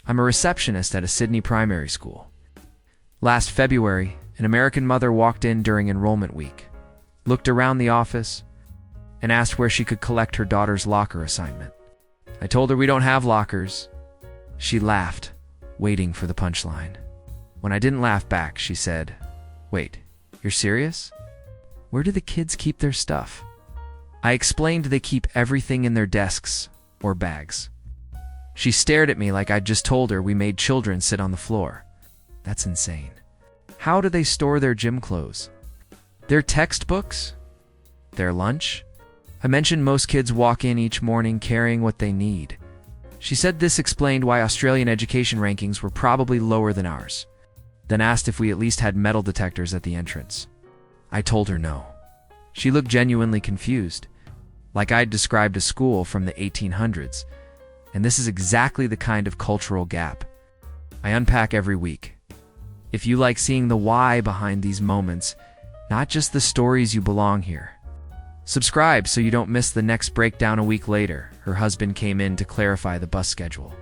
I'm a receptionist at a Sydney primary school. Last February, an American mother walked in during enrollment week, looked around the office, and asked where she could collect her daughter's locker assignment. I told her we don't have lockers. She laughed, waiting for the punchline. When I didn't laugh back, she said, "Wait, you're serious? Where do the kids keep their stuff?" I explained they keep everything in their desks or bags. She stared at me like I'd just told her we made children sit on the floor. That's insane. How do they store their gym clothes? Their textbooks? Their lunch? I mentioned most kids walk in each morning carrying what they need. She said this explained why Australian education rankings were probably lower than ours, then asked if we at least had metal detectors at the entrance. I told her no. She looked genuinely confused, like I'd described a school from the 1800s, and this is exactly the kind of cultural gap I unpack every week. If you like seeing the why behind these moments, not just the stories, you belong here. Subscribe so you don't miss the next breakdown. A week later, her husband came in to clarify the bus schedule.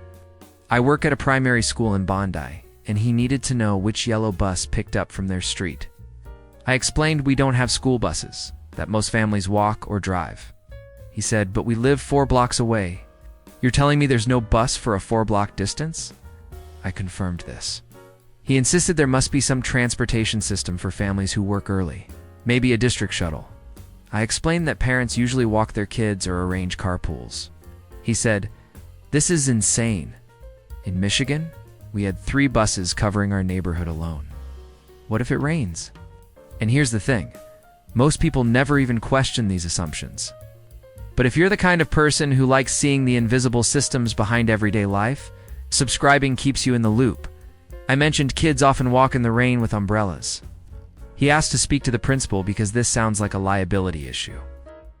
I work at a primary school in Bondi, and he needed to know which yellow bus picked up from their street. I explained we don't have school buses, that most families walk or drive. He said, "But we live 4 blocks away. You're telling me there's no bus for a 4-block distance?" I confirmed this. He insisted there must be some transportation system for families who work early, maybe a district shuttle. I explained that parents usually walk their kids or arrange carpools. He said, "This is insane. In Michigan, we had 3 buses covering our neighborhood alone. What if it rains?" And here's the thing. Most people never even question these assumptions. But if you're the kind of person who likes seeing the invisible systems behind everyday life, subscribing keeps you in the loop. I mentioned kids often walk in the rain with umbrellas. He asked to speak to the principal because this sounds like a liability issue.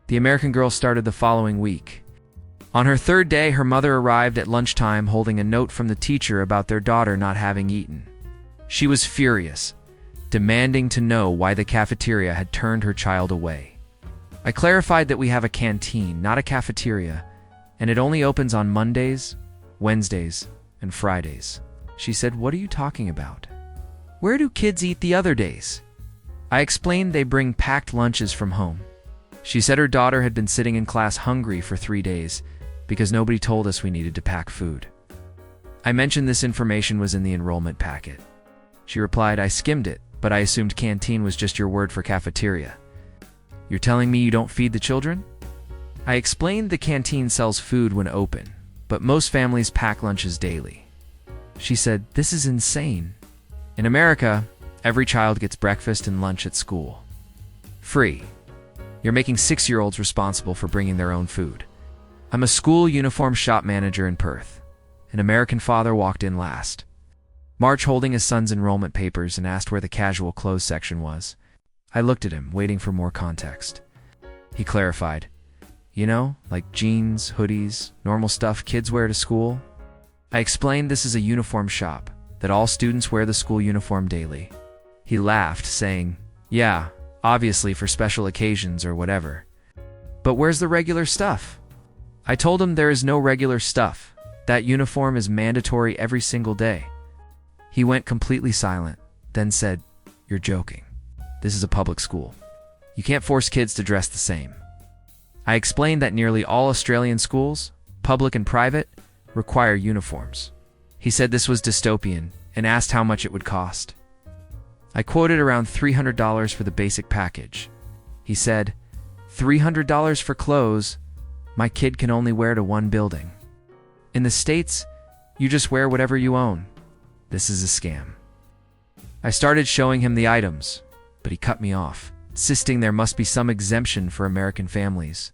The American girl started the following week. On her 3rd day, her mother arrived at lunchtime holding a note from the teacher about their daughter not having eaten. She was furious, demanding to know why the cafeteria had turned her child away. I clarified that we have a canteen, not a cafeteria, and it only opens on Mondays, Wednesdays, and Fridays. She said, "What are you talking about? Where do kids eat the other days?" I explained they bring packed lunches from home. She said her daughter had been sitting in class hungry for 3 days because nobody told us we needed to pack food. I mentioned this information was in the enrollment packet. She replied, "I skimmed it, but I assumed canteen was just your word for cafeteria. You're telling me you don't feed the children?" I explained the canteen sells food when open, but most families pack lunches daily. She said, "This is insane. In America, every child gets breakfast and lunch at school. Free. You're making 6-year-olds responsible for bringing their own food." I'm a school uniform shop manager in Perth. An American father walked in last March holding his son's enrollment papers and asked where the casual clothes section was. I looked at him, waiting for more context. He clarified, "You know, like jeans, hoodies, normal stuff kids wear to school." I explained this is a uniform shop, that all students wear the school uniform daily. He laughed, saying, "Yeah, obviously for special occasions or whatever. But where's the regular stuff?" I told him there is no regular stuff. That uniform is mandatory every single day. He went completely silent, then said, "You're joking. This is a public school. You can't force kids to dress the same." I explained that nearly all Australian schools, public and private, require uniforms. He said this was dystopian and asked how much it would cost. I quoted around $300 for the basic package. He said, $300 for clothes? My kid can only wear to one building. In the States, you just wear whatever you own. This is a scam. I started showing him the items, but he cut me off, insisting there must be some exemption for American families.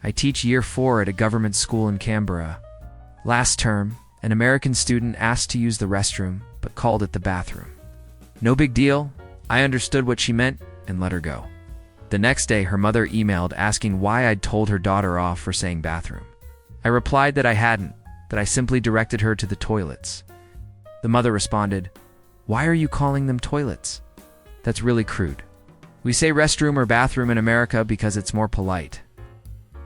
I teach year 4 at a government school in Canberra. Last term, an American student asked to use the restroom, but called it the bathroom. No big deal. I understood what she meant and let her go. The next day, her mother emailed asking why I'd told her daughter off for saying bathroom. I replied that I hadn't, that I simply directed her to the toilets. The mother responded, "Why are you calling them toilets? That's really crude. We say restroom or bathroom in America because it's more polite."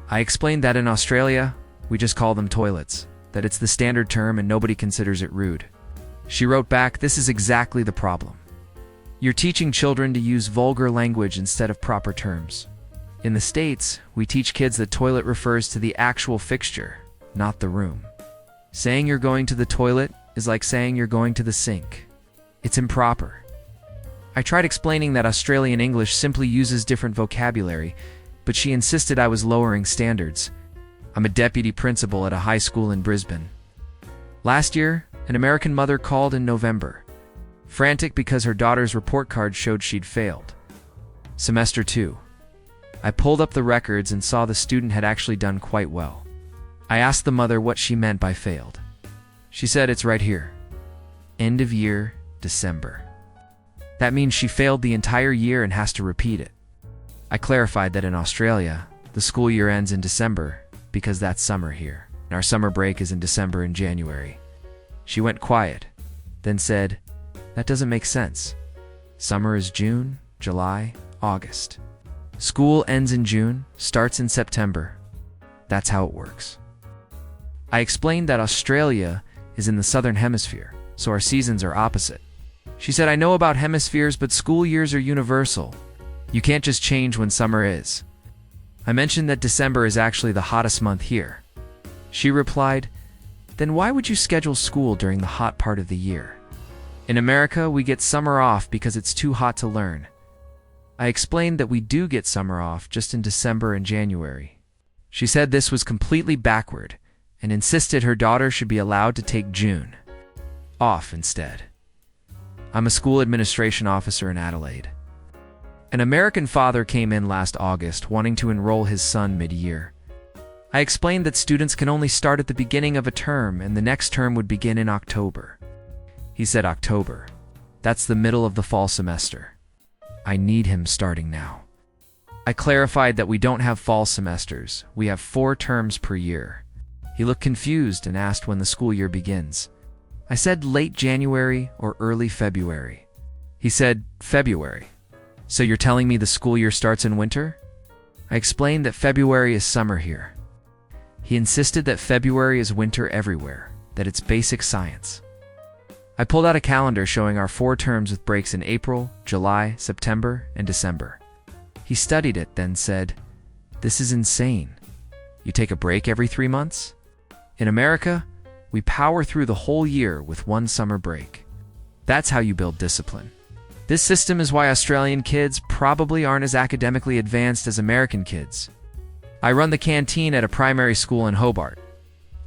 I explained that in Australia, we just call them toilets. that it's the standard term and nobody considers it rude. She wrote back, "This is exactly the problem. You're teaching children to use vulgar language instead of proper terms. In the States, we teach kids that toilet refers to the actual fixture, not the room. Saying you're going to the toilet is like saying you're going to the sink. It's improper." I tried explaining that Australian English simply uses different vocabulary, but she insisted I was lowering standards. I'm a deputy principal at a high school in Brisbane. Last year, an American mother called in November, frantic because her daughter's report card showed she'd failed. Semester 2. I pulled up the records and saw the student had actually done quite well. I asked the mother what she meant by failed. She said, "It's right here. End of year, December." That means she failed the entire year and has to repeat it. I clarified that in Australia, the school year ends in December because that's summer here, and our summer break is in December and January. She went quiet, then said, "That doesn't make sense. Summer is June, July, August. School ends in June, starts in September. That's how it works." I explained that Australia is in the southern hemisphere, so our seasons are opposite. She said, "I know about hemispheres, but school years are universal. You can't just change when summer is." I mentioned that December is actually the hottest month here. She replied, "Then why would you schedule school during the hot part of the year? In America, we get summer off because it's too hot to learn." I explained that we do get summer off just in December and January. She said this was completely backward and insisted her daughter should be allowed to take June off instead. I'm a school administration officer in Adelaide. An American father came in last August wanting to enroll his son mid-year. I explained that students can only start at the beginning of a term and the next term would begin in October. He said, "October? That's the middle of the fall semester. I need him starting now." I clarified that we don't have fall semesters, we have 4 terms per year. He looked confused and asked when the school year begins. I said late January or early February. He said, "February. So you're telling me the school year starts in winter?" I explained that February is summer here. He insisted that February is winter everywhere, that it's basic science. I pulled out a calendar showing our 4 terms with breaks in April, July, September, and December. He studied it, then said, "This is insane. You take a break every 3 months? In America, we power through the whole year with 1 summer break. That's how you build discipline. This system is why Australian kids probably aren't as academically advanced as American kids." I run the canteen at a primary school in Hobart.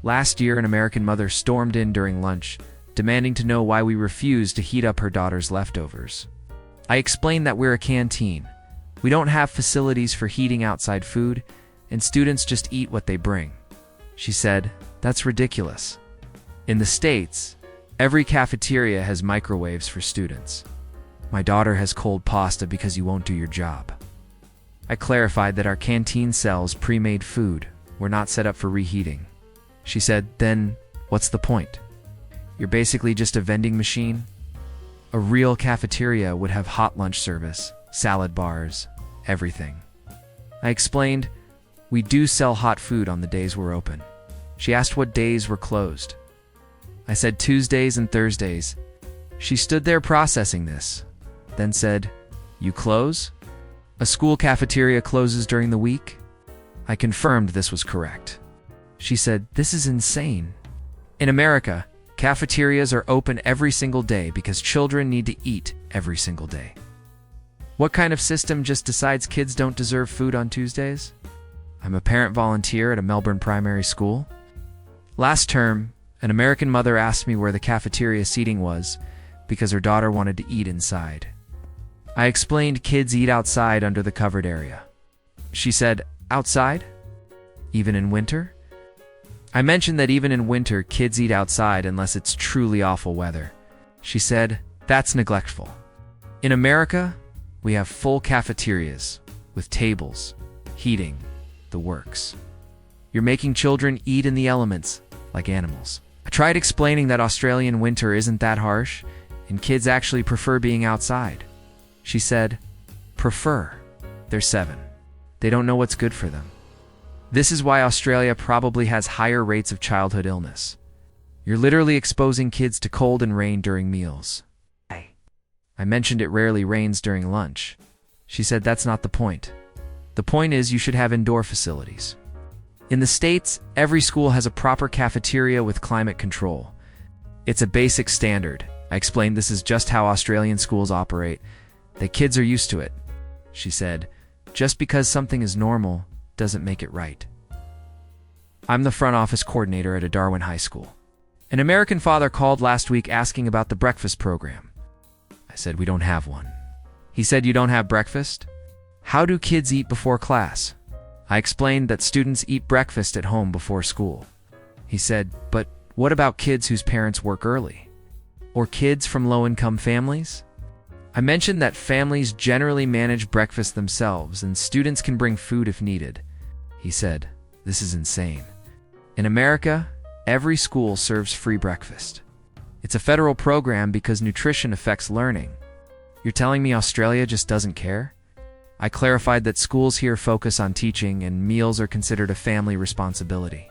Last year, an American mother stormed in during lunch, demanding to know why we refused to heat up her daughter's leftovers. I explained that we're a canteen. We don't have facilities for heating outside food, and students just eat what they bring. She said, "That's ridiculous. In the States, every cafeteria has microwaves for students. My daughter has cold pasta because you won't do your job." I clarified that our canteen sells pre-made food. We're not set up for reheating. She said, "Then what's the point? You're basically just a vending machine." A real cafeteria would have hot lunch service, salad bars, everything. I explained, "We do sell hot food on the days we're open." She asked what days were closed. I said Tuesdays and Thursdays. She stood there processing this, then said, "You close? A school cafeteria closes during the week?" I confirmed this was correct. She said, "This is insane. In America, cafeterias are open every single day because children need to eat every single day. What kind of system just decides kids don't deserve food on Tuesdays?" I'm a parent volunteer at a Melbourne primary school. Last term, an American mother asked me where the cafeteria seating was because her daughter wanted to eat inside. I explained kids eat outside under the covered area. She said, "Outside? Even in winter?" I mentioned that even in winter, kids eat outside unless it's truly awful weather. She said, "That's neglectful. In America, we have full cafeterias with tables, heating, the works. You're making children eat in the elements like animals." I tried explaining that Australian winter isn't that harsh, and kids actually prefer being outside. She said, "Prefer? They're 7. They don't know what's good for them. This is why Australia probably has higher rates of childhood illness. You're literally exposing kids to cold and rain during meals. I mentioned it rarely rains during lunch. She said that's not the point. The point is you should have indoor facilities. In the States, every school has a proper cafeteria with climate control. It's a basic standard. I explained this is just how Australian schools operate. The kids are used to it. She said, just because something is normal doesn't make it right. I'm the front office coordinator at a Darwin high school. An American father called last week asking about the breakfast program. I said, we don't have one. He said, you don't have breakfast? How do kids eat before class? I explained that students eat breakfast at home before school. He said, but what about kids whose parents work early? Or kids from low-income families? I mentioned that families generally manage breakfast themselves and students can bring food if needed. He said, this is insane. In America, every school serves free breakfast. It's a federal program because nutrition affects learning. You're telling me Australia just doesn't care? I clarified that schools here focus on teaching and meals are considered a family responsibility.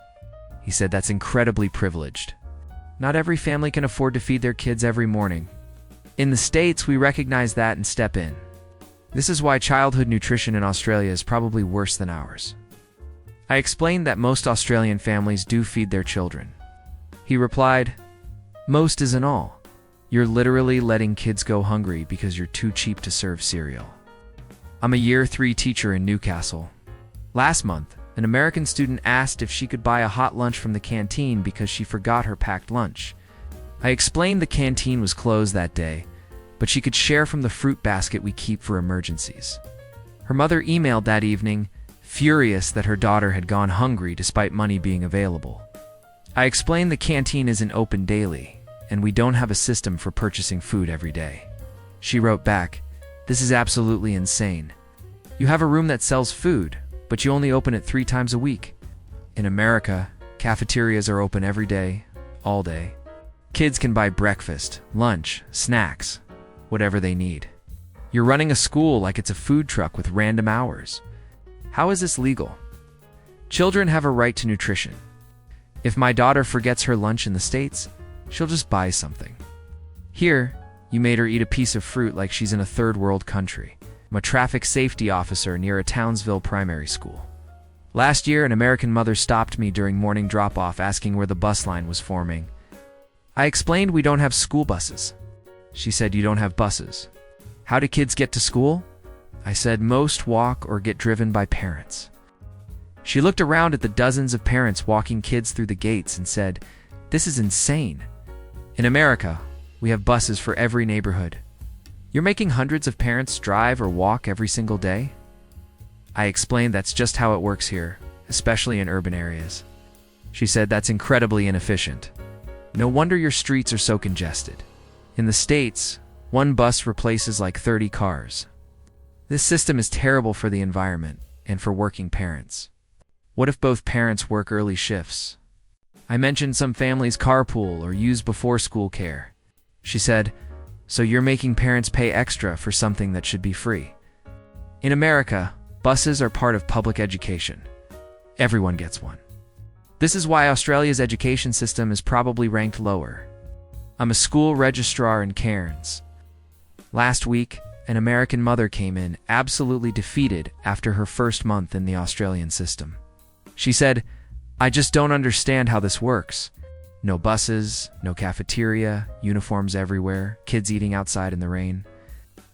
He said that's incredibly privileged. Not every family can afford to feed their kids every morning. In the States, we recognize that and step in. This is why childhood nutrition in Australia is probably worse than ours. I explained that most Australian families do feed their children. He replied, most isn't all. You're literally letting kids go hungry because you're too cheap to serve cereal. I'm a Year 3 teacher in Newcastle. Last month, an American student asked if she could buy a hot lunch from the canteen because she forgot her packed lunch. I explained the canteen was closed that day, but she could share from the fruit basket we keep for emergencies. Her mother emailed that evening, furious that her daughter had gone hungry despite money being available. I explained the canteen isn't open daily, and we don't have a system for purchasing food every day. She wrote back, this is absolutely insane. You have a room that sells food, but you only open it 3 times a week. In America, cafeterias are open every day, all day. Kids can buy breakfast, lunch, snacks, whatever they need. You're running a school like it's a food truck with random hours. How is this legal? Children have a right to nutrition. If my daughter forgets her lunch in the States, she'll just buy something. Here, you made her eat a piece of fruit like she's in a third world country. I'm a traffic safety officer near a Townsville primary school. Last year, an American mother stopped me during morning drop-off asking where the bus line was forming. I explained we don't have school buses. She said, you don't have buses. How do kids get to school? I said, most walk or get driven by parents. She looked around at the dozens of parents walking kids through the gates and said, this is insane. In America, we have buses for every neighborhood. You're making hundreds of parents drive or walk every single day? I explained that's just how it works here, especially in urban areas. She said that's incredibly inefficient. No wonder your streets are so congested. In the States, one bus replaces like 30 cars. This system is terrible for the environment and for working parents. What if both parents work early shifts? I mentioned some families carpool or use before-school care. She said, so you're making parents pay extra for something that should be free. In America, buses are part of public education. Everyone gets one. This is why Australia's education system is probably ranked lower. I'm a school registrar in Cairns. Last week, an American mother came in absolutely defeated after her first month in the Australian system. She said, I just don't understand how this works. No buses, no cafeteria, uniforms everywhere, kids eating outside in the rain.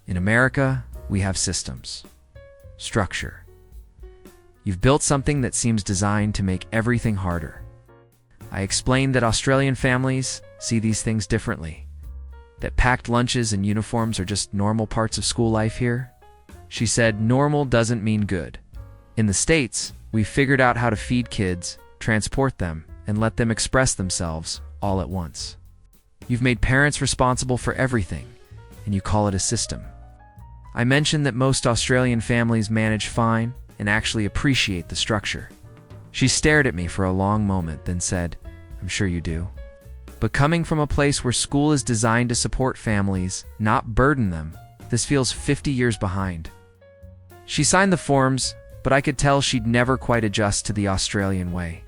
In America, we have systems. Structure. You've built something that seems designed to make everything harder. I explained that Australian families see these things differently. That packed lunches and uniforms are just normal parts of school life here. She said normal doesn't mean good. In the States, we've figured out how to feed kids, transport them, and let them express themselves all at once. You've made parents responsible for everything, and you call it a system. I mentioned that most Australian families manage fine and actually appreciate the structure. She stared at me for a long moment, then said, I'm sure you do. But coming from a place where school is designed to support families, not burden them, this feels 50 years behind. She signed the forms, but I could tell she'd never quite adjust to the Australian way.